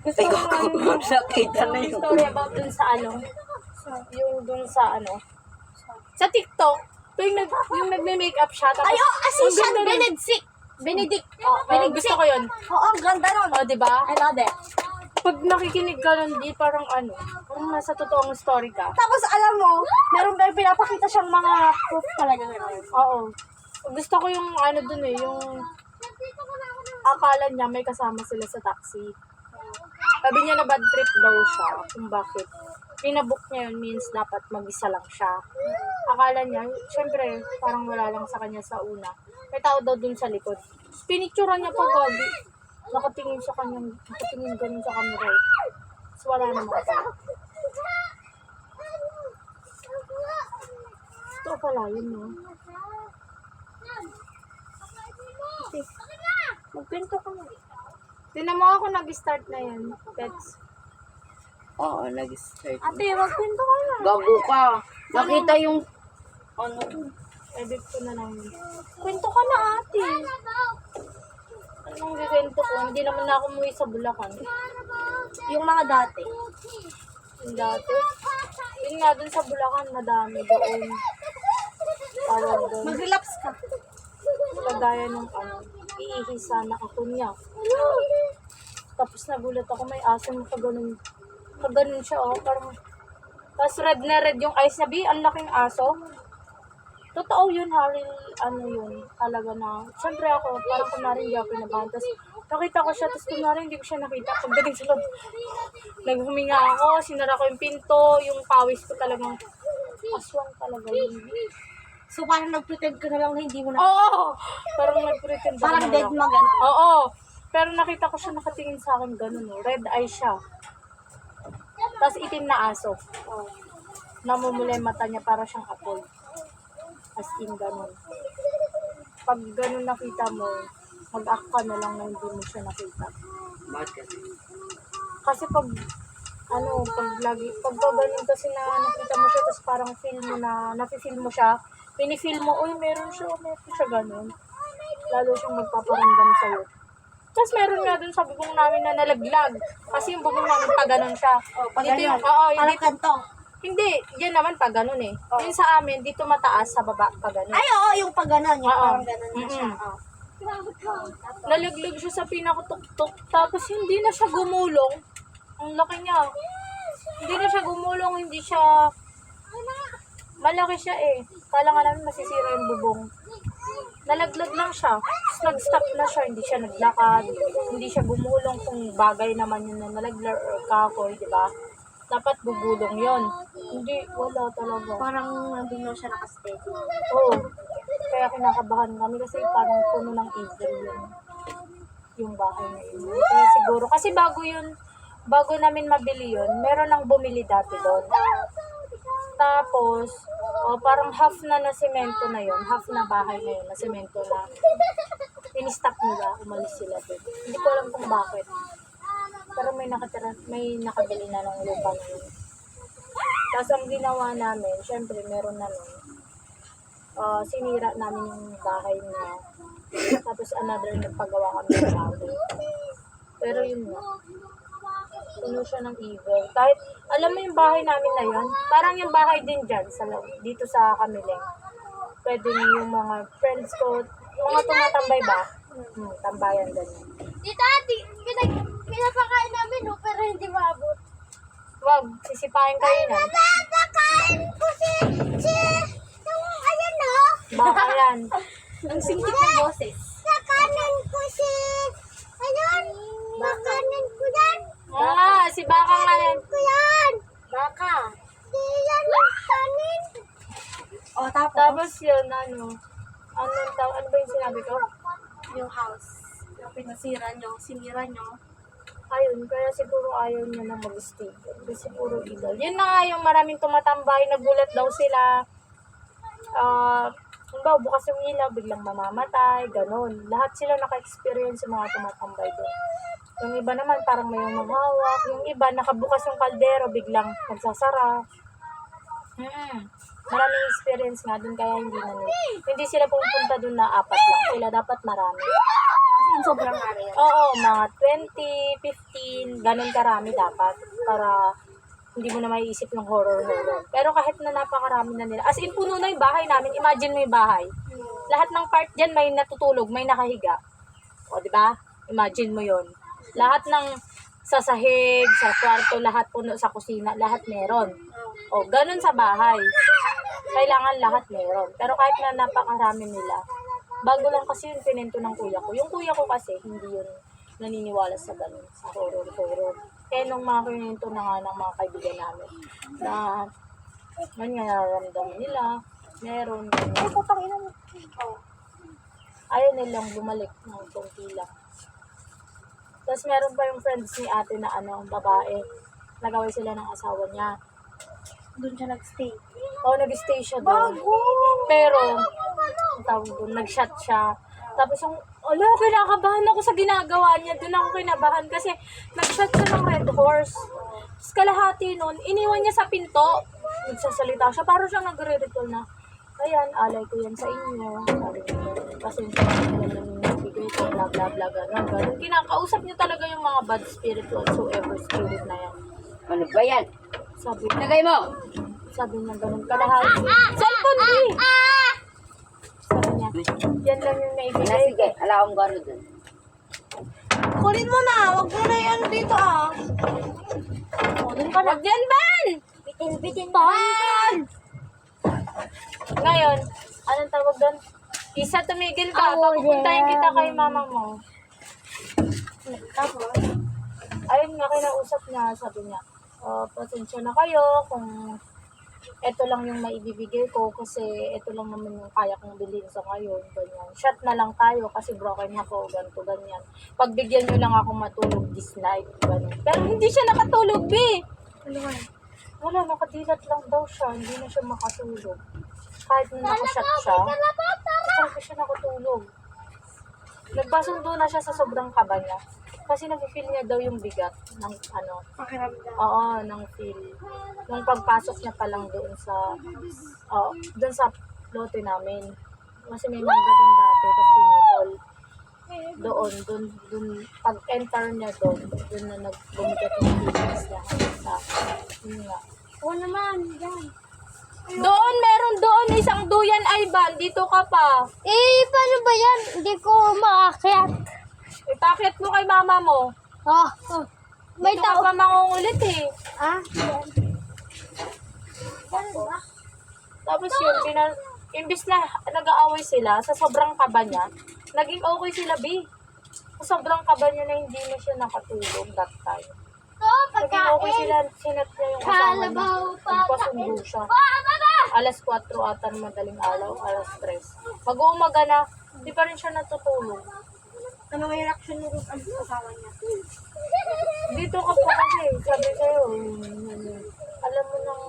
Gusto ko Nakita na yung yung story about dun sa ano. Yung dun sa ano. Sa TikTok. Yung nagme-makeup siya. Tapos, Asian ganda nun. Benedict. Gusto ko yun. Oo, ang ganda nun. O, diba? I love it. Pag nakikinig ka nun, di parang ano, parang nasa totoong story ka. Tapos alam mo, meron ba pinapakita siyang mga proof talaga ngayon. Oo. Gusto ko yung ano dun eh, yung akala niya may kasama sila sa taxi. Sabi niya na bad trip daw siya kung bakit. Pinabook niya yun means dapat mag-isa lang siya. Akala niya, syempre, parang wala lang sa kanya sa una. May tao daw dun sa likod. Pinicturean niya pa gabi. Nakatingin sa kanyang, nakatingin ganun sa camera. So wala naman tao. Ito pala yun, no? Magpinto ka mo. Tinan mo ako nag-start na yan, pets. Oo, nag-start. Ate, magpinto ka na. Gago ka. Nakita yung ano. Edit ko na lang yun. Kwento ka na, ate. Anong gagawento ko? Hindi naman na ako umuwi sa Bulacan. Yung mga dati. Yung dati. Yun nga, dun sa Bulacan, madami doon. Tawag doon. Mag-relapse ka. Kagaya nung ano, iihisa na ako niya. Tapos nagulat ako, may aso mo kaganon. Kaganon siya, oh. Parang, tapos red na red yung eyes niya. Ang laking aso. Totoo yun, Harry, ano yun, talaga na. Siyempre ako, parang kunwari hindi ako pinabahan. Tapos nakita ko siya, tapos kunwari hindi ko siya nakita. Pagdating sa loob, naghuminga ako, sinara ko yung pinto, yung pawis ko talagang aswang talaga yun. So parang nag-pretend ka na lang na hindi mo na. Oo! Parang nag-pretend ako Parang na dead lang. mo gano'n. Oo! Pero nakita ko siya nakatingin sa akin ganun, oh. Red eye siya. Tapos itim na aso. Namumula yung mata niya para siyang apoy. As in, ganun. Pag ganun nakita mo, mag-act ka na lang na hindi mo siya nakita. Bakit kasi? Kasi pag, ano, pag ganun kasi na nakita mo siya, tapos parang feel mo na, nafe-feel mo siya, pinifeel mo, uy, meron siya ganun. Lalo siyang magpaparamdam sa'yo. Tapos meron nga dun sa bubong namin na nalaglag. Kasi yung bubong namin pa ganun siya. Pag Dito yung, ganyan. oo, Parang dito, kanto. hindi, yan naman pa ganun eh. Yung sa amin, dito mataas, sa baba pa ganun. Ay, oo, yung pag gano'n. Yung Oo. parang gano'n na siya. Mm-mm. Oo. Nalaglag siya sa pinakatuktok, tapos hindi na siya gumulong. Ang laki niya. Hindi na siya gumulong, hindi siya... Malaki siya eh. Kala nga namin masisira yung bubong. Nalaglag lang siya. Tapos nag-stop na siya, hindi siya naglakad. Hindi siya gumulong kung bagay naman yun na nalaglag or kahoy, di ba? Dapat bubulong yon. Hindi, wala talaga. Parang nandun na siya nakasteady. Oo. Kaya kinakabahan kami kasi parang puno ng evil yung bahay na yun. Kaya siguro, kasi bago namin mabili yun, meron nang bumili dati doon. Tapos, parang half na semento na yun, half na bahay na yun, na semento na in-stock nila, umalis sila doon. Hindi ko alam kung bakit. Pero may nakabili na ng lupa na yun. Tapos ang ginawa namin, syempre meron na nun, sinira namin yung bahay niya. Tapos another nagpagawa kami ng bahay. Pero yun nga, puno siya ng evil. Kahit, alam mo yung bahay namin na yun, parang yung bahay din dyan, dito sa Kamileng. Pwede yung mga friends ko, mga tumatambay ba? Tambayan ganyan. Dito, pinapakain namin, no, pero hindi maabot. Wag, sisipain kayo na. Pinapakain ko si, ayan, no? Baka yan. Ang singkit ng boses. Nakanan ko si, ayun, nakanan ko yan. Si Baka nga yan. Ko yan. Baka. Di yan kanin. O, Tapos yun, ano ba yung sinabi ko? yung house, yung pinasira nyo, sinira nyo. Ayun, kaya siguro ayaw niya na mag-stay. Kasi puro idol. Yun na nga yung maraming tumatambay, nagulat daw sila. Kung ba, bukas yung ilaw, biglang mamamatay, ganun. Lahat sila naka-experience yung mga tumatambay doon. Yung iba naman, parang may maghawak. Yung iba, nakabukas yung kaldero, biglang nagsasara. Maraming experience nga doon, kaya hindi sila pupunta doon na apat lang. Sila dapat marami. Kasi sobrang marami yan. Oo, mga 20, 15, ganun karami dapat para hindi mo na maiisip yung horror-horror. Pero kahit na napakarami na nila, as in puno na yung bahay namin, imagine mo yung bahay. Lahat ng part dyan may natutulog, may nakahiga. O, di ba? Imagine mo yon. Lahat ng sa sahig, sa kwarto, lahat puno, sa kusina, lahat meron. O, ganun sa bahay. Kailangan lahat meron. Pero kahit na napakarami nila, bago lang kasi yung pinento ng kuya ko. Yung kuya ko kasi, hindi yun naniniwala sa ganun, sa horror-horror. Eh, nung mga pinento na nga ng mga kaibigan namin, na, man nga nararamdaman nila, meron, Ay, putang ina mo. ayaw nilang bumalik ng konti lang. Tapos meron pa yung friends ni ate na babae, nagaway sila ng asawa niya. Doon siya nag-stay. Oo, nag-stay siya doon. Pero, ang tawag doon, nag-shot siya. Tapos yung, kinakabahan ako sa ginagawa niya. Doon ako kinabahan kasi nag-shot siya ng Red Horse. Tapos kalahati nun, iniwan niya sa pinto. Nagsasalita siya. Parang siyang nagre-recall na, ayan, alay ko yan sa inyo. Kasi yung nagbigay ko, bla bla bla, gano'n. Kinakausap niya talaga yung mga bad spirit whatsoever spirit na yan. Ano ba yan? Sabi Lagay mo! niya ganun kalahati. Cellphone eh! Sabi niya, yan lang yung naibigay. Sige, ala akong gano'n dun. Kunin mo na. Huwag mo na yan dito O, dun ka na. Wag yan, Ban! Bitin-bitin Ban! Ngayon, anong tawag doon? Isa, tumigil ka. Papupuntahin kita kay mama mo. Tapos, Ayun nga, kinausap niya. Sabi niya, pasensya na kayo kung ito lang yung maibibigay ko kasi ito lang naman yung kaya kong bilhin sa ngayon. Ganyan. Shot na lang tayo kasi broken ako, ganito, ganyan. Pagbigyan niyo lang ako matulog this night. Ganyan. Pero hindi siya nakatulog, B. ano ba? Wala, nakadilat lang daw siya. Hindi na siya makatulog. Kahit na nakashot siya, hindi siya nakatulog. Nagpasundo na siya sa sobrang kaba niya. Kasi nag-feel niya daw yung bigat ng Pakiramdam. Oo, ng feel. Nung pagpasok niya pa lang doon sa lote namin. Kasi may mangga doon dati, tapos pinutol. Doon, pag-enter niya doon na nagbumigat yung feelings niya. Yun nga. Oo naman, yan. Meron doon, isang duyan ay ban, dito ka pa. Paano ba yan? Hindi ko maakyat. Ipakit mo kay mama mo. May Dito ka pa mangungulit eh. Yan. Ba? Tapos yun, imbis na nag-aaway sila, sa sobrang kaba niya, naging okay sila, B. Sa sobrang kaba niya na hindi na siya nakatulog that time. Naging okay sila, sinat niya yung asawa niya. Nagpasundo siya. Alas 4 ata ng madaling araw, alas 3. Mag-uumaga na, hindi pa rin siya natutulog. Ano may reaction mo ang asawa niya? Dito ka po kasi, sabi sa'yo, alam mo nang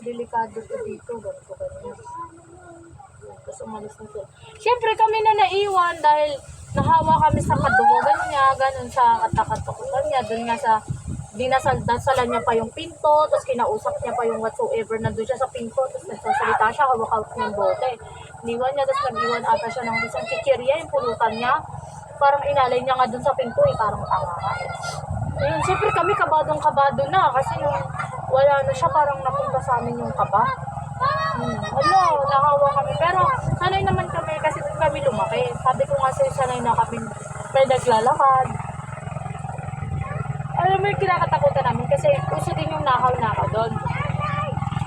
delikado to dito, ganito, ganyan. Tapos umalis na sila. Siyempre kami na naiwan dahil nahawa kami sa kaduwagan niya, ganun sa katakatakutan niya, dun nga sa dinasalan niya pa yung pinto, tapos kinausap niya pa yung whatsoever, nandun siya sa pinto, tapos nagsasalita siya, hawak-hawak niya yung bote. Iniwan niya, tapos nag-iwan ata siya ng isang chichirya, yung pulutan niya. Parang inalay niya nga dun sa pinto parang tanga ka Ayun, siyempre kami kabadong-kabado na, kasi nung wala na siya, parang napunta sa amin yung kaba. Nahawa kami. Pero sanay naman kami kasi doon kami lumaki. Sabi ko nga sa'yo, sanay na kami naglalakad. Alam mo yung kinakatakutan namin kasi uso din yung nakaw-nakaw doon.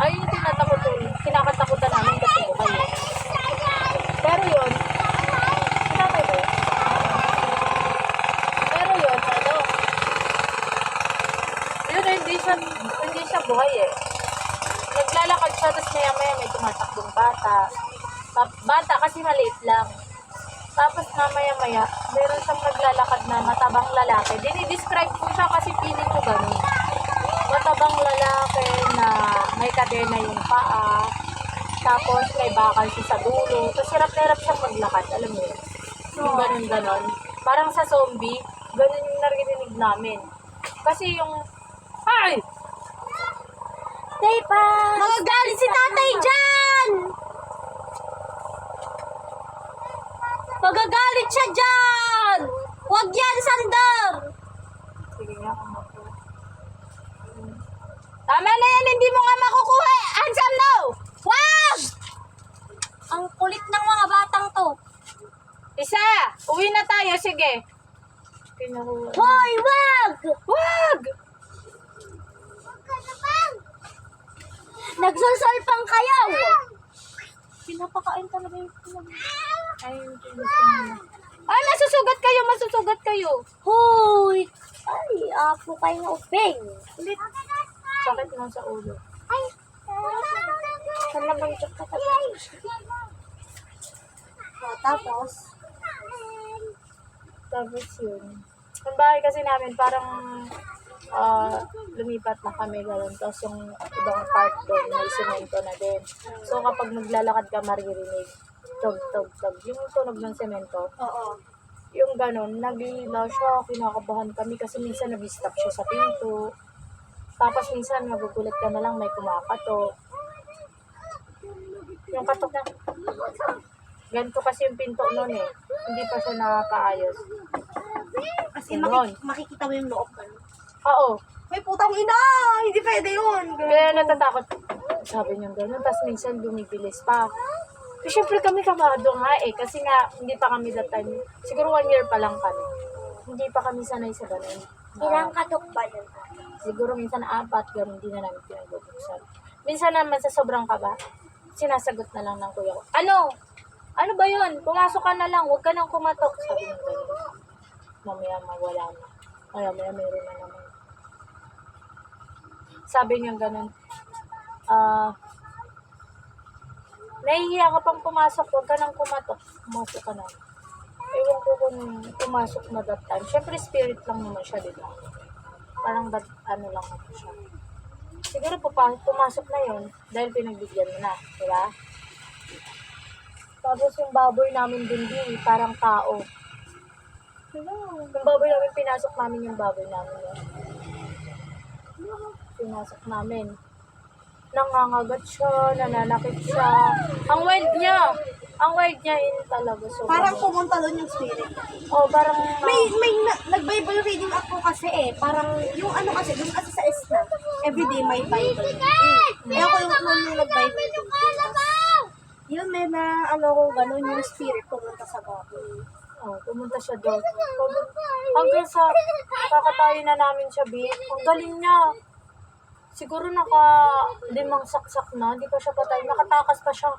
Ayun yung kinakatakutan namin kasi buhay. Pero yun, kinakay ba yun? Pero yun, yun hindi siya buhay eh. Naglalakad siya, tapos maya-maya may tumatakbong bata. Bata kasi maliit lang. Tapos mamaya-maya, meron siyang naglalakad na matabang lalaki. Dinidescribe ko siya kasi feeling ko ganun. Matabang lalaki na may kadena yung paa. Tapos may bakal siya sa dulo. Tapos hirap na hirap siyang maglakad. Alam mo yun? Yung ganun-ganon. Parang sa zombie, ganun yung narinig namin. Kasi yung... Ay! Taypa! Magagalit si tatay dyan! Magagalit siya dyan! Huwag yan, Sandor! Sige nga, kumakuha. Tama na yan, hindi mo nga makukuha. Handsome now! Wag! Ang kulit ng mga batang to. Isa! Uwi na tayo, sige. Kinukuha. Hoy, wag! Wag! Nagsusulpang kayo! Pinapakain talaga yung ay, hindi gusto niya. Ay, masusugat kayo. Hoy! Ay, apo kayo ng uping. Ulit. Sakit mo sa ulo. Ay! Saan naman yung katapos? Tapos? Tapos yun. Ang bahay kasi namin, parang lumipat na kami gano'n. Tapos yung ibang part doon, may semento na din. So kapag maglalakad ka, maririnig. Tog. Yung tunog ng semento. Oo. Yung gano'n, nagila siya, kinakabahan kami kasi minsan nag-stop siya sa pinto. Tapos minsan magugulat ka na lang, may kumakatok. Yung katok na, ganito kasi yung pinto noon eh. Hindi pa siya nakaayos. Kasi Ganon. makikita mo yung loob ka. Oo. May putang ina! Hindi pwede yun! Kaya natatakot. Sabi niya gano'n. Tapos minsan bumibilis pa. Pero syempre kami kamado nga eh. Kasi nga, hindi pa kami that time. Siguro 1 year pa lang kami. Hindi pa kami sanay sa gano'n. Ilang katok ba yun? Siguro minsan 4, gano'n hindi na namin pinagbubuksan. Minsan naman sa sobrang kaba, sinasagot na lang ng kuya ko, Ano? Ano ba yun? Pumasok ka na lang. Huwag ka nang kumatok. Sabi niya gano'n. Mamaya mawala na. Mamaya meron na naman. Sabi niya gano'n. Nahihiya ka pang pumasok. Huwag ka nang kumatok. Pumasok ka na. Ewan ko kung pumasok na that time. Siyempre spirit lang naman siya, di ba? Parang ano lang naman siya. Siguro pumasok na yun dahil pinagbigyan mo na, di ba? Tapos yung baboy namin din parang tao. Yung baboy namin, pinasok namin yung baboy namin. Pinasok namin. Nangangagat siya, nananakit siya. Ang wild niya yun talaga. So, Parang pumunta doon yung spirit. oh, parang, Nag-Bible reading ako kasi eh. Parang yung ano kasi, doon kasi sa ESNA, everyday may Bible. Kaya ako yung nag-Bible reading. Yun, may na ano ko, gano'n yung spirit pumunta sa baboy. pumunta siya doon. Hanggang sa kakatayin na namin siya, ang galing niya. Siguro 5 saksak na, hindi pa siya patay. Nakatakas pa siya.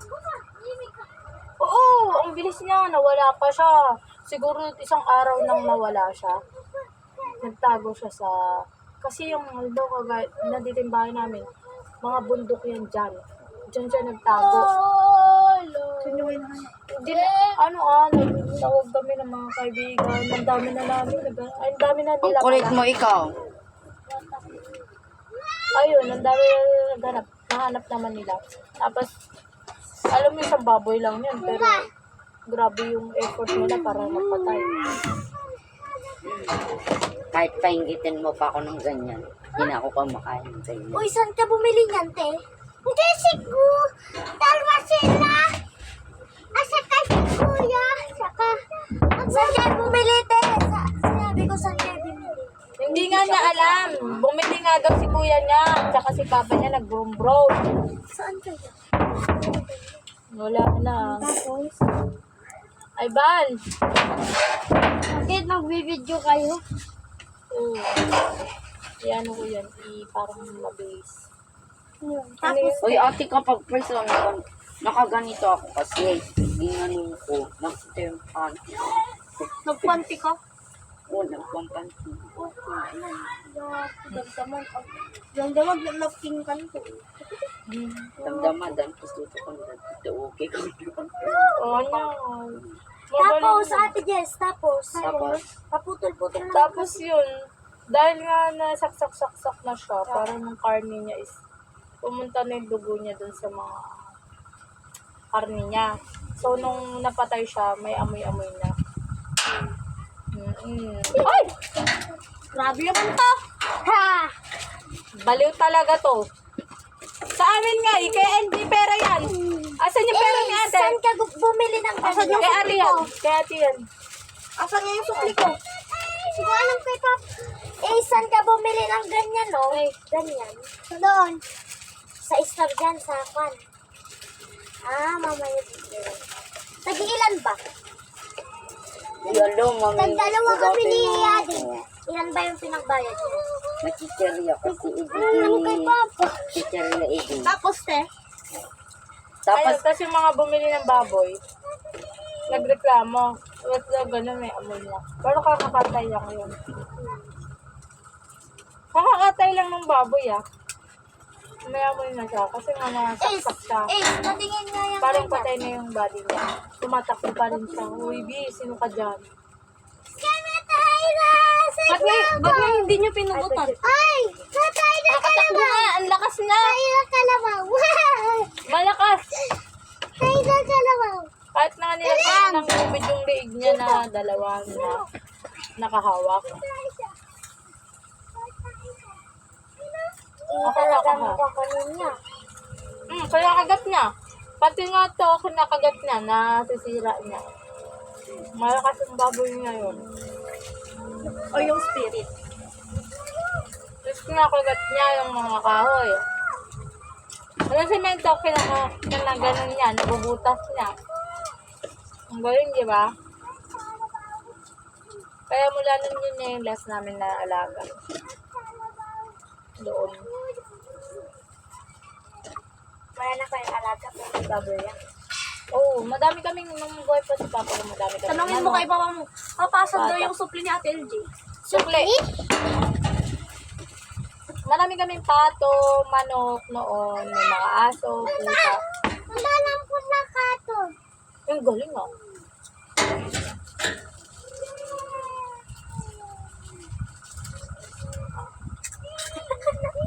Oo, ang bilis niya. Nawala pa siya. Siguro 1 araw nang nawala siya. Nagtago siya sa... Kasi yung nandito yung bahay namin, mga bundok yan dyan. Diyan siya nagtago. Hindi na, nagtawag kami ng mga kaibigan. Ang dami na namin. Ang dami na Ang nila. kulit mo ikaw. Ayun, ang dami na nahanap naman nila. Tapos, alam mo, isang baboy lang yan, pero grabe yung effort nila para mapatay. Kahit painggitin mo pa ako ng ganyan, hindi na ako kumakain ng ganyan. Uy, saan ka bumili niyan, te? Hindi, siguro. Dalawa sila. Saka si kuya. Saka. Saan ka bumili, te? Sinabi ko saan ka bumili. Hindi nga niya alam. Bumili nga daw si kuya niya, tsaka si papa niya nag-broom. Saan kayo? Wala na. Tapos? Ay, Ban! Bakit magbibideo kayo? Oo. Yan ko yan. Parang mabilis. Tapos, Uy, ate, kapag person, nakaganito ako kasi ginanong ko, nakita yung panty. nagpanti ka? Oo, nagpampanty. Damdaman, napingkan ko. Damdaman, dan gusto ko dito, okay ko. Oo niya. Tapos, Ate Jess, tapos. Tapos? Paputol-putol na. Tapos yun, dahil nga nasaksak-saksak na siya, parang yung karne niya is, pumunta na yung dugo niya dun sa mga karne niya. So, nung napatay siya, may amoy-amoy na. Ay! Grabe naman to. Ha! Baliw talaga to. Sa amin nga, kaya hindi pera yan. Asan yung pera ni ate? Saan ka bumili ng Asan yung ganyan? kay ate yan? Kay ate yan. Asan nga yung sukli ko? Siguro alam ko pa. Eh, saan ka bumili ng ganyan, no? Ganyan. Doon. Sa store dyan, sa kwan. Ah, mamaya dito. Tag-ilan ba? Yalo, mami. Tag-dalawa kami ni Ate. Ilan ba yung pinagbayad mo? Nagchicherya kasi Ano kay ibigay. Papa? Chicherya ibigay. Tapos, te? Tapos, Ayun, kasi yung mga bumili ng baboy, nagreklamo. Wait lang, gano'n may amoy na. Pero kakakatay lang yun. Kakakatay lang ng baboy May amoy na siya. Kasi nga nasaksak siya. Natingin nga yung Parang patay na yung body niya. Tumatakbo pa rin siya. Uy, B, sino ka dyan? Ba't nga hindi nyo pinugutan? Ay! Natay na Nakatakbo nga, ang lakas na. Tay na kalabaw! Malakas. Tay na kalabaw! Kahit na nilagyan ng tubig yung liig niya na dalawa na nakahawak. Talaga makakanin niya. Kaya kagat niya. Pati nga to, kinakagat niya, nasisira niya. Malakas yung baboy niya yun. O yung spirit. Tapos kinakagat niya yung mga kahoy. Yung semento, kinaganon niya, nabubutas niya. Ang galing, di ba? Kaya mula nun yun yung last namin na alaga. Doon. Wala na kayong alaga pero baboy yan. Oo, madami kaming nung buhay pa si Papa ko, madami kaming. Tanungin mo kay Papa mo, papasok daw yung supli ni Ate LJ. Sukli. Marami kaming pato, manok noon, may mga aso, pusa. Wala nang po na kato. Yung galing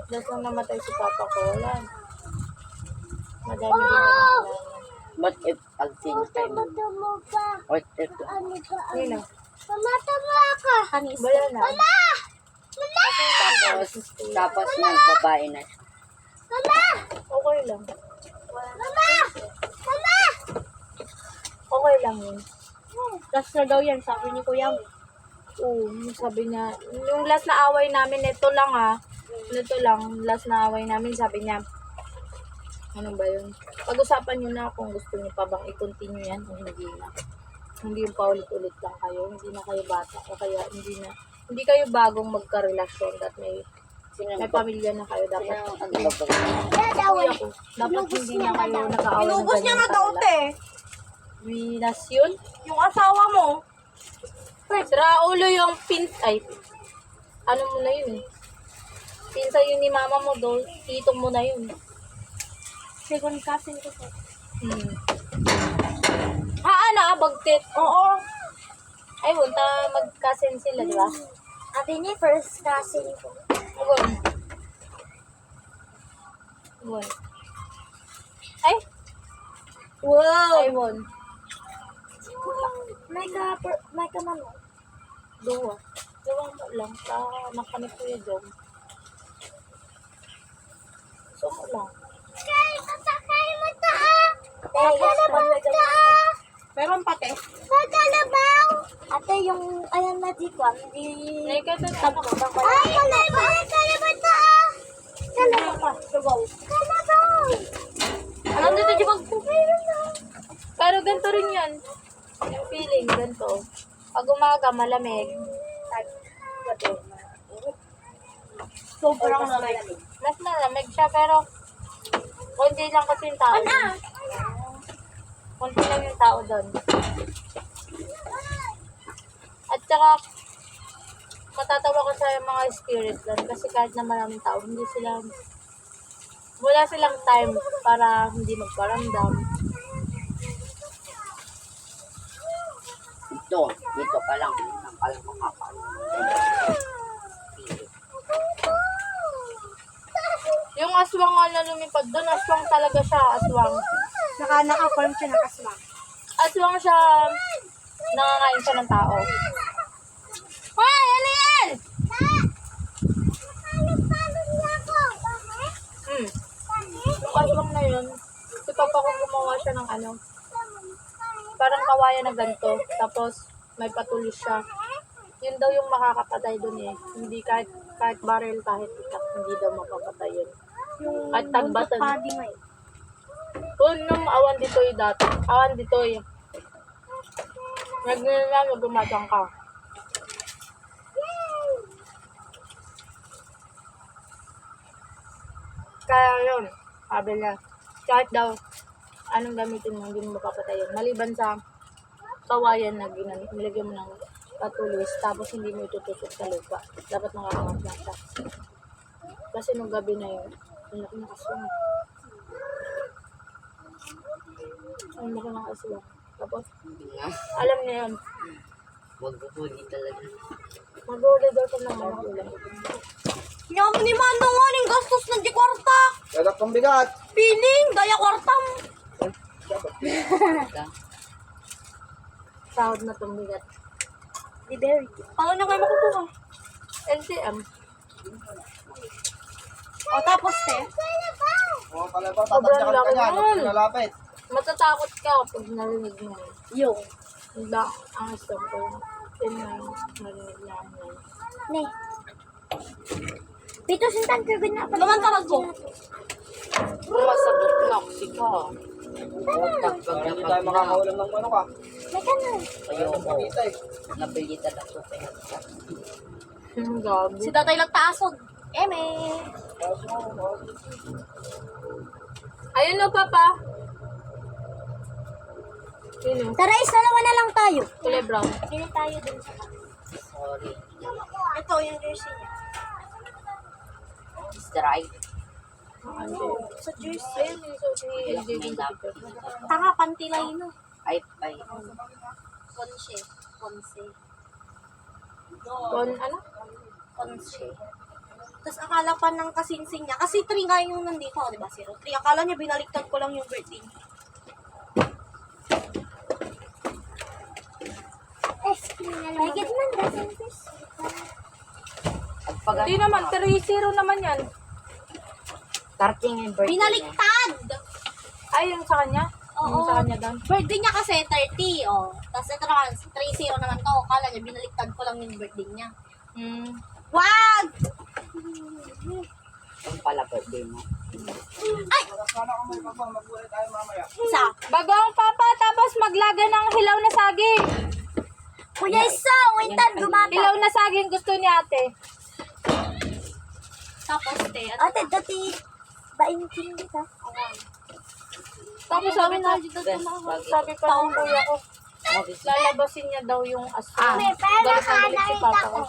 Dahil nung namatay si Papa ko, wala. Madami din na what if pag sino kayo? Tama ka. What if Ano ka? Nino, Tama ka. Kanis. wala na. Mama! tapos nagbabae na siya. Mama! Okay lang. Mama! Mama! Okay lang yun. Last na daw yan, sabi ni Kuya mo. Oo, sabi niya, yung last na away namin, ito lang last na away namin, sabi niya, ano ba yun? Pag-usapan niyo na kung gusto niyo pa bang i-continue yan o hindi na. Hindi yung paulit-ulit lang kayo, hindi na kayo bata, o kaya hindi kayo bagong magka-relasyon at may pamilya na kayo, dapat Dadaway. ako, dapat hindi na kayo nag-aaway ng Inubos niya ganyan na daw, kalala. te. Winas yun? Yung asawa mo. Raulo yung ano mo na yun eh. Pinsa yun ni mama mo doon, titong mo na yun. Second cousin ko po. Bagtit. Oo. Ay, wala, mag-cousin sila, di ba? Ate niya, first cousin ko. Won. Ay, Wow! won. May ka mano. Duwa. Duwa mo lang sa nakanip ko yung jom. So mo lang. Sakay mo ta! Pagkalabaw ta! Meron pati. Pagkalabaw! Ate, yung ayan na di ko, hindi... Nagkatatanong. Ay, kalabaw! Kalabaw ta! Kalabaw! Kalabaw! Alam dito, di ba? Pero ganito rin yan. Yung feeling, ganito. Pag umaga, malamig. Gabi. Sobrang malamig. Mas malamig siya, pero konti lang kasi yung tao. Konti lang yung tao doon. At saka, matatawa ka sa mga spirit doon kasi kahit na maraming tao, wala silang time para hindi magparamdam. Dito pa lang makakaano. Yung aswang na lumipad doon, aswang talaga siya, aswang. Naka-confirm siya nakaswang. Aswang siya, nangangain siya ng tao. Hoy, ano yan? Yung aswang na yun, si Papa ko gumawa siya ng parang kawayan na ganito, tapos may patulis siya. Yun daw yung makakapatay dun eh. Hindi kahit barrel, kahit itak, hindi daw mapapatay yun. Yung At tagbatan. padi nga eh. Kung nung awan dito yung dati. Awan dito yung. Nagnilang gumatang ka. Kaya yun, sabi niya, kahit daw, anong gamitin mo, hindi mo mapapatay yun. Maliban sa kawayan na nilagyan mo ng patulis, tapos hindi mo itutusok sa lupa. Dapat nakakangat na siya. Kasi nung gabi na yun, nakaswang. Ay, nakaswang. Tapos, Hindi nga. alam niya yun, Magkukulit talaga. mag-order daw siya ng mga ulam. Yaman ni Mando nga, ning gastos ng di kwarta. Dadak pang bigat. Piling, daya kwartam. Sahod na tumigat. Di berry. Paano niya kayo makukuha? LCM. O tapos te. Oo pala ba, Sobrang tatadyakan ka laki niya. nun. Nalapit. Matatakot ka pag narinig mo. Yung. Hindi, ang isang ko. Yun na yung narinig niya. Ne. Pito sintan ko na. Naman tawag ko. Masagot na kasi ka. Utak pag Hindi tayo napag makakaulam ng manok ah. May kanan. Ayoko. Pakita eh. Nabili talaga kaya. Yung gabi. Si tatay nagtaasog. Eme. Ayun o, Papa. Yun o. Tara, dalawa na lang tayo. Kulay brown. Pili tayo dun sa Sorry. ito yung jersey niya. Strike. Ano? Sa jersey. Ayun yung suot ni LJ May dito. lapit. Taka, pantilay no. Ay. Ponce. Ponce. Kon, ano? Ponce. Tapos akala pa ng kasinsing niya. Kasi 3 nga yung nandito, di ba? 03. Akala niya binaliktad ko lang yung birthday. Mahigit man, dozen pesos. Pag Hindi naman, 3-0 naman yan. starting yung birthday niya. Binaliktad! Ay, yung sa kanya? Yung Oo. sa kanya doon? Birthday niya kasi 30, oh. Tapos ito naman, 3-0 naman to. Akala niya, binaliktad ko lang yung birthday niya. Hmm. Wag! Yung pala birthday mo. Ay! Sana kung may papang magbulay tayo mamaya. Isa. Bagong Papa, tapos maglaga ng hilaw na saging. Kuya Isa, wintan, gumapa. Hilaw na saging gusto ni ate. Tapos, te. Ate, dati, bainting kita. Tapos sabi na, sabi pa ng kuya ko, lalabasin niya daw yung aswang. Galit na galit si Papa ko.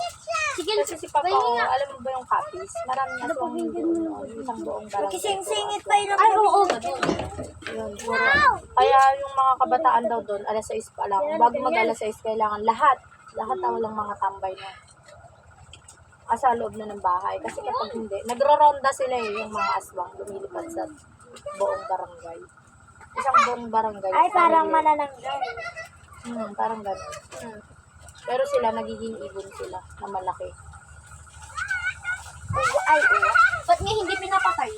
Sige, Kasi si Papa ko, alam mo ba yung copies? Maraming aswang yung doon, isang buong barangay. kising-singit pa yun. Ay, oo. Yun, puro. Kaya yung mga kabataan daw doon, alas 6 pa lang. Bago mag alas 6, kailangan lahat na walang mga tambay na. Sa loob na ng bahay. Kasi kapag hindi, nagro-ronda sila yung mga aswang, lumilipad sa buong barangay. Isang buong barangay. Ay, parang Family. manananggal. Parang gano'n. Pero sila, nagiging ibon sila na malaki. Ay, oo. Ba't nga hindi pinapatay?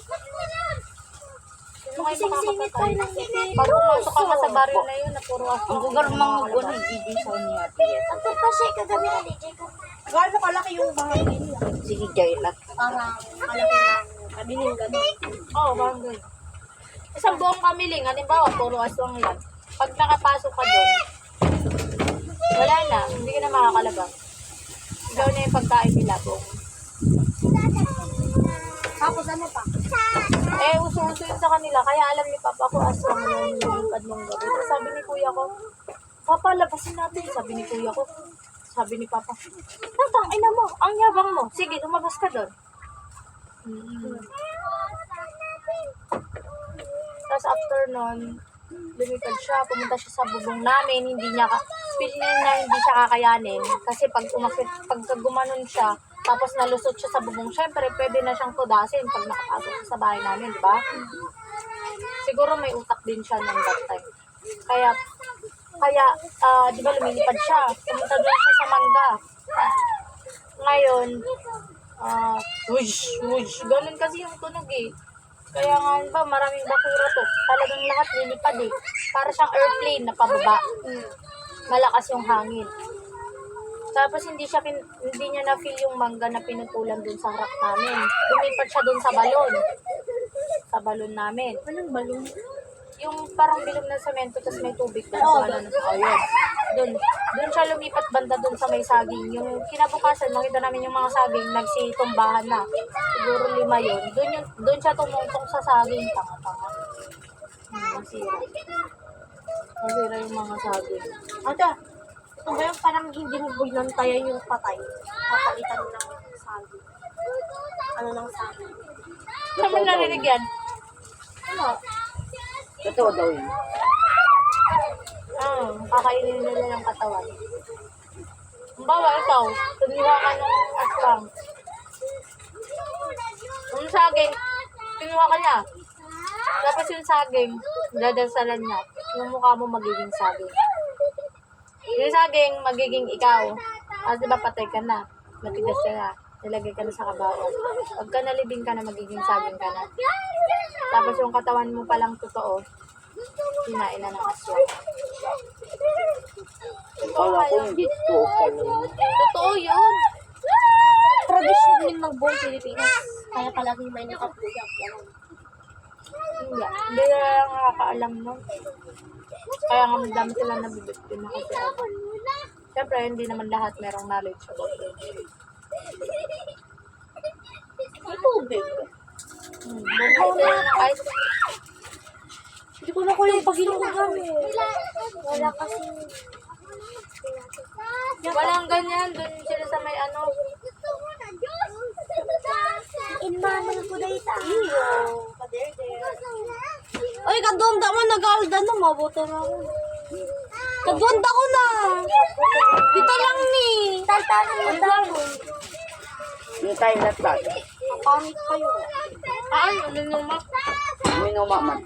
Kung kayo Kising-singit pa makakapatay, yun. pag pumasok ka nga sa baryo na yun, na puro Ang aswang. gugar mga gano'n, hindi sa niya. Ang pagpasya kagabi na DJ ko. Gano'n kalaki yung bahay nila. Sige, Jailat. Parang kalaki ng kabining gano'n. Oo, parang gano'n. Isang buong kamiling, halimbawa, puro aswang yan. Pag nakapasok ka doon, wala na, hindi ka na makakalabas. Ikaw na yung pagkain nila buong. Tapos ano pa? Uso-uso yun sa kanila, kaya alam ni Papa ko aswang yun yung lipad mong gabi. Tapos sabi ni Kuya ko, Papa, labasin natin. Sabi ni Kuya ko, sabi ni Papa, Tatang, ina mo, ang yabang mo. Sige, lumabas ka doon. Tapos after nun, lumipad siya, pumunta siya sa bubong namin, feel niya na hindi siya kakayanin. Kasi pag gumanon siya, tapos nalusot siya sa bubong, syempre pwede na siyang tudasin pag nakapasok siya sa bahay namin, di ba? Siguro may utak din siya nung that time. Kaya, di ba lumilipad siya, pumunta doon siya sa mangga. Ngayon, wush, wush, ganun kasi yung tunog eh. Kaya nga ba, maraming bakura to. Talagang lahat lilipad eh. Para siyang airplane na pababa. Malakas yung hangin. Tapos hindi niya na-feel yung mangga na pinutulan dun sa harap namin. Lumipat siya dun sa balon. Sa balon namin. Anong balon? Yung parang bilog ng semento tapos may tubig doon sa ano na ayun. Doon siya lumipat banda doon sa may saging. Yung kinabukasan, nakita namin yung mga saging, nagsitumbahan na. Siguro 5 yun. Doon siya tumungtong sa saging. Tanga-tanga. Masira. Masira yung mga saging. Ate, ito ba yung parang hindi mo binantayan yung patay? Papalitan ng saging. Ano ng saging? Saan mo narinig yan? Ano? Totoo daw yun. Kakainin nila ng katawan. Bawa, ikaw, tumiwa ka ng aswang. Yung saging, kinuha ka na. Tapos yung saging, dadasalan niya. Yung mukha mo magiging saging. Yung saging, magiging ikaw. Kasi diba patay ka na. Matigas ka na. Nilagay ka na sa kabaong. Pagka nalibing ka na, magiging saging ka na. Tapos yung katawan mo palang totoo, kinain na ng aswang. Kala ko hindi totoo pala yun. Totoo yun. Tradisyon yun ng buong Pilipinas. Kaya palagi may nakapuyak. Hindi na lang nakakaalam nun. Kaya nga madami sila nabibigtin na kasi ako. Siyempre, hindi naman lahat merong knowledge about it. May tubig. Kahit Hindi ko na ko yung pag-inugan eh. Wala kasi. walang ganyan, dun sila sa may ano. Inaman ko na ita. Iyo. Kader-der. Oy, kadonda mo nag-alda na. Mabuto na ako. Kadonda ko na. Dito lang ni. Taltanan mo daw. Yung tayo lahat. Pangit kayo. Ano, lunumak? Minumaman.